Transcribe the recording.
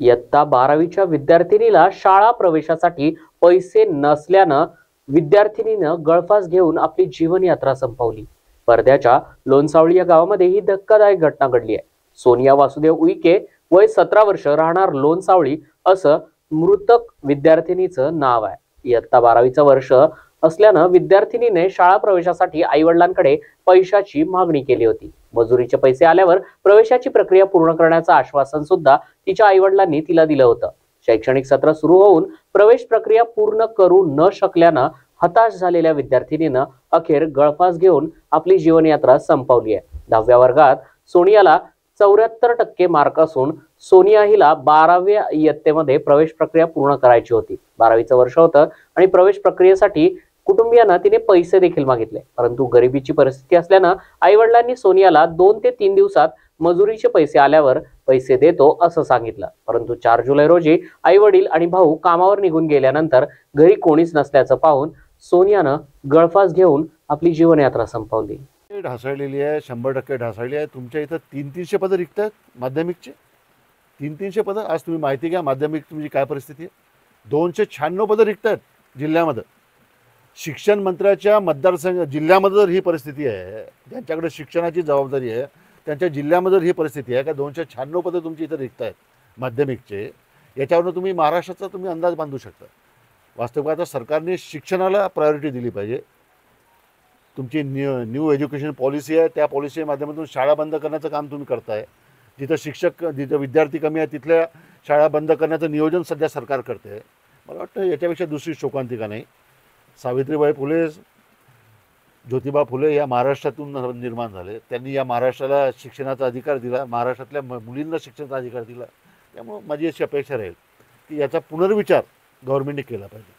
इयत्ता 12वीच्या विद्यार्थिनीला शाळा प्रवेशासाठी पैसे नसल्यानं विद्यार्थिनीनं गळफास घेऊन आपली जीवनयात्रा संपवली. वर्ध्याच्या लोणसावळी या गावामध्ये ही धक्कादायक घटना घडली आहे. सोनिया वासुदेव उईके, वय 17 वर्ष, राहणार लोणसावळी, असं मृतक विद्यार्थिनीचं नाव आहे. इयत्ता 12वीचं वर्ष असल्यानं विद्यार्थिनीने शाळा प्रवेशासाठी आईवडिलांकडे पैशाची मागणी केली होती. मजुरीचे पैसे आल्यावर प्रवेशाची प्रक्रिया पूर्ण करण्याचं आश्वासन सुद्धा तिच्या आईवडिलांनी तिला दिलं होतं. शैक्षणिक सत्र सुरू होऊन प्रवेश प्रक्रिया पूर्ण करू न शकल्यानं हताश झालेल्या विद्यार्थिनीनं अखेर गळफास घेऊन आपली जीवनयात्रा संपवली आहे. 10व्या वर्गात सोनियाला 74% मार्क असून सोनिया हिला 12व्या इयत्तेमध्ये प्रवेश प्रक्रिया पूर्ण करायची होती. 12वीचं वर्ष होतं आणि प्रवेश प्रक्रियेसाठी कुटुंबियांना तिने पैसे देखील मागितले, परंतु गरिबीची परिस्थिती असल्यानं आईवडिलांनी सोनियाला 2 ते 3 दिवसात मजुरीचे पैसे आल्यावर पैसे देतो असं सांगितलं. परंतु 4 जुलै रोजी आईवडील आणि भाऊ कामावर निघून गेल्यानंतर घरी कोणीच नसल्याचं पाहून सोनियानं गळफास घेऊन आपली जीवनयात्रा संपवली. ढासळलेली आहे, 100% ढासळली आहे. तुमच्या इथं 300-300 पदं रिक्त आहेत माध्यमिकचे. 300-300 पदं. आज तुम्ही माहिती घ्या माध्यमिक तुमची काय परिस्थिती आहे. 296 पदं रिक्त आहेत जिल्ह्यामध्ये. शिक्षण मंत्र्याच्या मतदारसंघ जिल्ह्यामध्ये जर ही परिस्थिती आहे, ज्यांच्याकडे शिक्षणाची जबाबदारी आहे त्यांच्या जिल्ह्यामध्ये जर ही परिस्थिती आहे का 296 पदं तुमची इथं रिक्त आहेत माध्यमिकचे, याच्यावरून तुम्ही महाराष्ट्राचा तुम्ही अंदाज बांधू शकता. वास्तविक आता सरकारने शिक्षणाला प्रायोरिटी दिली पाहिजे. तुमची न्यू एज्युकेशन पॉलिसी आहे, त्या पॉलिसीच्या माध्यमातून शाळा बंद करण्याचं काम तुम्ही करताय. जिथं विद्यार्थी कमी आहे तिथल्या शाळा बंद करण्याचं नियोजन सध्या सरकार करते आहे. मला वाटतं याच्यापेक्षा दुसरी शोकांतिका नाही. सावित्रीबाई फुले, ज्योतिबा फुले या महाराष्ट्रातून निर्माण झाले. त्यांनी या महाराष्ट्राला शिक्षणाचा अधिकार दिला, महाराष्ट्रातल्या मुलींना शिक्षणाचा अधिकार दिला. त्यामुळं माझी अशी अपेक्षा राहील की याचा पुनर्विचार गव्हर्नमेंटने केला पाहिजे.